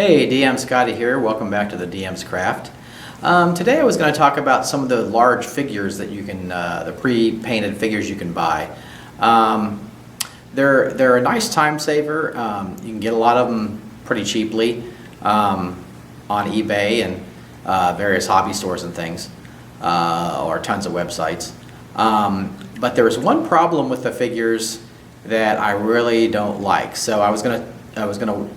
Hey, DM Scotty here. Welcome back to the DM's Craft. Today I was going to talk about some of the large figures that you can, the pre-painted figures you can buy. They're a nice time saver. You can get a lot of them pretty cheaply on eBay and various hobby stores and things, or tons of websites. But there was one problem with the figures that I really don't like. So I was going to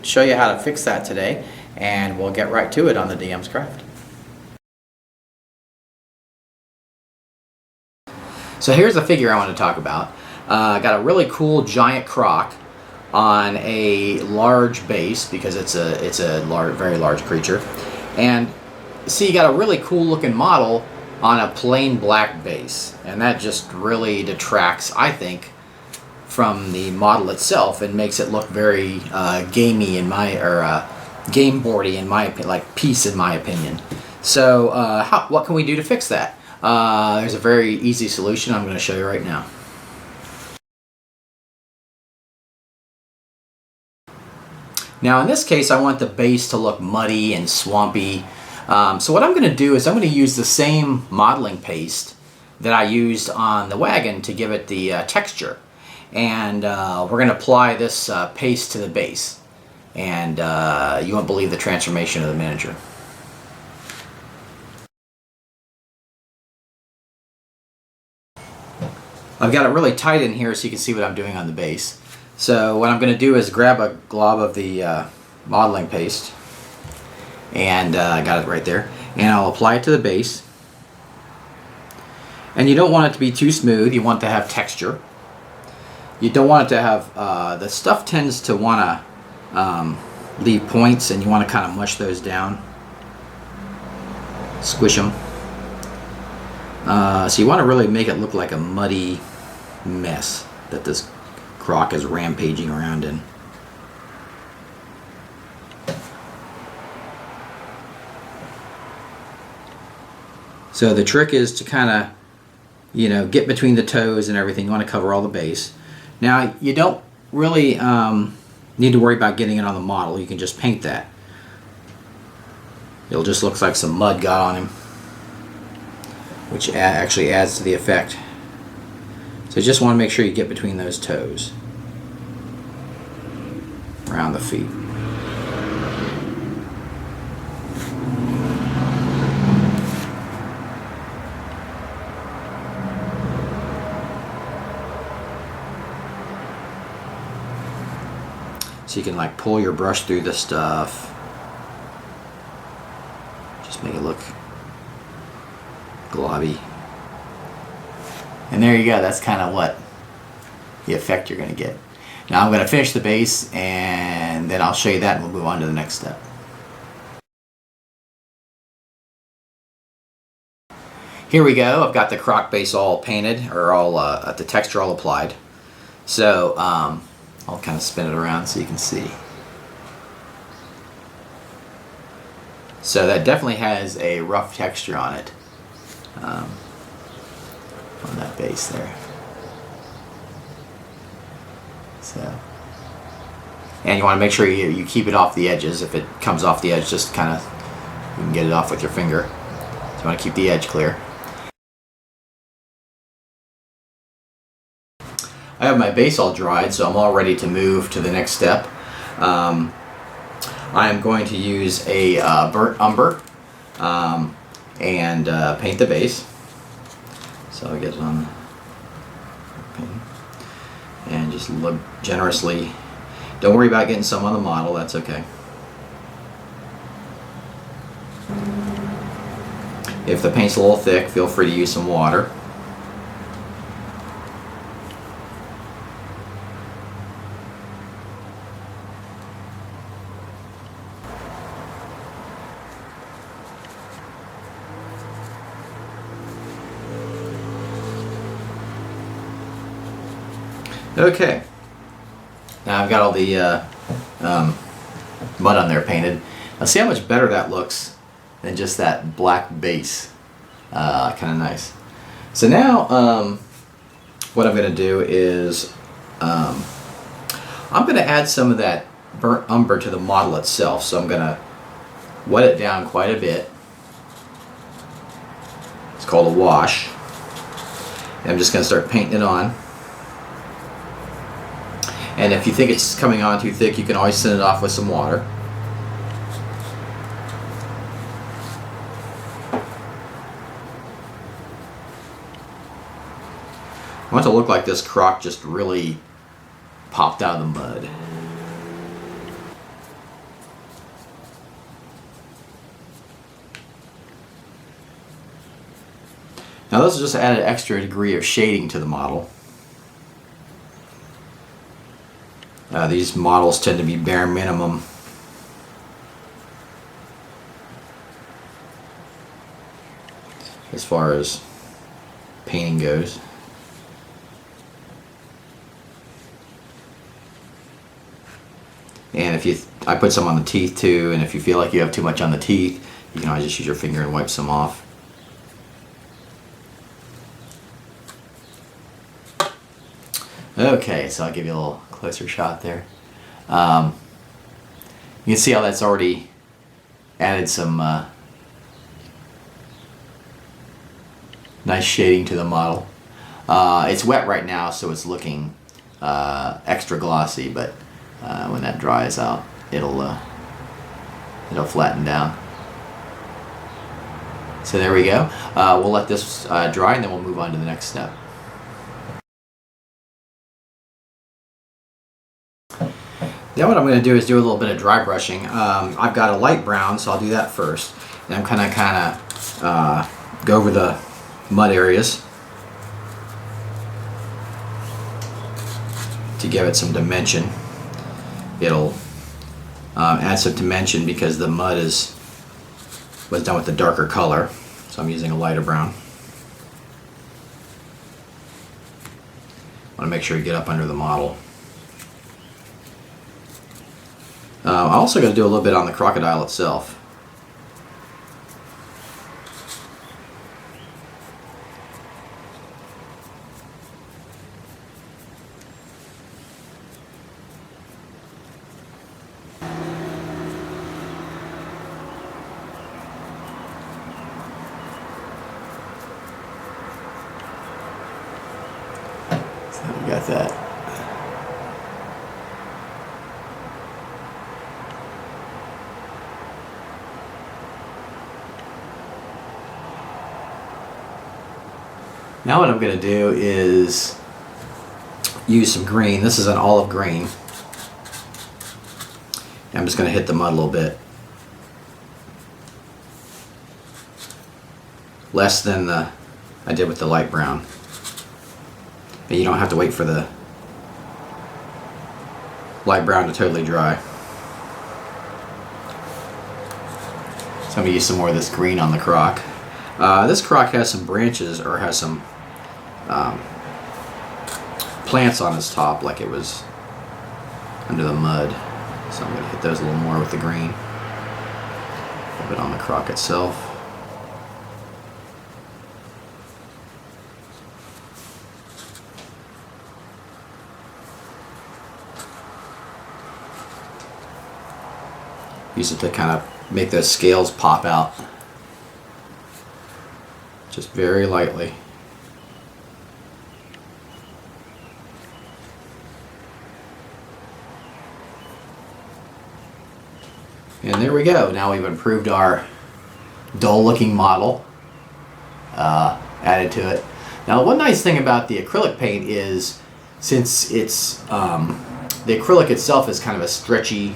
show you how to fix that today, and we'll get right to it on the DM's Craft. So here's a figure I want to talk about. Got a really cool giant croc on a large base because it's a very large creature, and see, you got a really cool looking model on a plain black base, and that just really detracts, I think, from the model itself and makes it look very gamey game boardy in my opinion, like peace in my opinion. So what can we do to fix that? There's a very easy solution I'm going to show you right now. Now in this case I want the base to look muddy and swampy. So what I'm going to do is I'm going to use the same modeling paste that I used on the wagon to give it the texture. And we're going to apply this paste to the base, and you won't believe the transformation of the miniature. I've got it really tight in here so you can see what I'm doing on the base. So what I'm going to do is grab a glob of the modeling paste, and I got it right there, and I'll apply it to the base. And you don't want it to be too smooth, you want it to have texture. You don't want it to have, the stuff tends to want to leave points, and you want to kind of mush those down, squish them. So you want to really make it look like a muddy mess that this croc is rampaging around in. So the trick is to kind of, get between the toes and everything. You want to cover all the base. Now, you don't really need to worry about getting it on the model. You can just paint that. It'll just look like some mud got on him, which actually adds to the effect. So you just want to make sure you get between those toes, around the feet. So you can like pull your brush through the stuff. Just make it look globby. And there you go, that's kind of what the effect you're going to get. Now I'm going to finish the base, and then I'll show you that, and we'll move on to the next step. Here we go, I've got the croc base all painted, or all the texture all applied. So I'll kind of spin it around so you can see. So that definitely has a rough texture on it, on that base there. So, and you want to make sure you keep it off the edges. If it comes off the edge, just kind of, you can get it off with your finger. So you want to keep the edge clear. I have my base all dried, so I'm all ready to move to the next step. I am going to use a burnt umber and paint the base. So I'll get it on and just look generously. Don't worry about getting some on the model, that's okay. If the paint's a little thick, feel free to use some water. Okay, now I've got all the mud on there painted. Now see how much better that looks than just that black base. Kind of nice. So now what I'm going to do is I'm going to add some of that burnt umber to the model itself. So I'm going to wet it down quite a bit. It's called a wash. And I'm just going to start painting it on. And if you think it's coming on too thick, you can always thin it off with some water. I want it to look like this crock just really popped out of the mud. Now this will just add an extra degree of shading to the model. These models tend to be bare minimum. As far as painting goes. And I put some on the teeth too, and if you feel like you have too much on the teeth, you can always just use your finger and wipe some off. Okay, so I'll give you a little closer shot there. You can see how that's already added some nice shading to the model. It's wet right now, so it's looking extra glossy, but when that dries out, it'll flatten down. So there we go. We'll let this dry, and then we'll move on to the next step. Now what I'm going to do is do a little bit of dry brushing. I've got a light brown, so I'll do that first. And I'm kind of go over the mud areas to give it some dimension. It'll add some dimension because the mud was done with the darker color, so I'm using a lighter brown. I want to make sure you get up under the model. I'm also going to do a little bit on the crocodile itself. So we got that. Now what I'm going to do is use some green. This is an olive green. I'm just going to hit the mud a little bit. Less than I did with the light brown. And you don't have to wait for the light brown to totally dry. So I'm going to use some more of this green on the crock. This crock has some branches, or has some plants on its top, like it was under the mud. So I'm going to hit those a little more with the green. A little bit on the crock itself. Use it to kind of make those scales pop out. Just very lightly. And there we go. Now we've improved our dull looking model, added to it. Now one nice thing about the acrylic paint is, since it's the acrylic itself is kind of a stretchy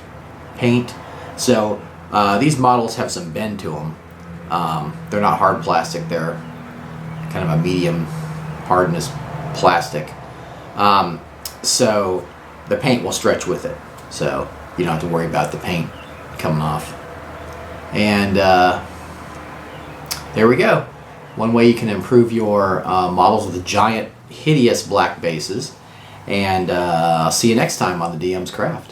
paint, so these models have some bend to them. They're not hard plastic, they're kind of a medium hardness plastic. So the paint will stretch with it, so you don't have to worry about the paint coming off. And there we go. One way you can improve your models with giant, hideous black bases. And I'll see you next time on the DM's Craft.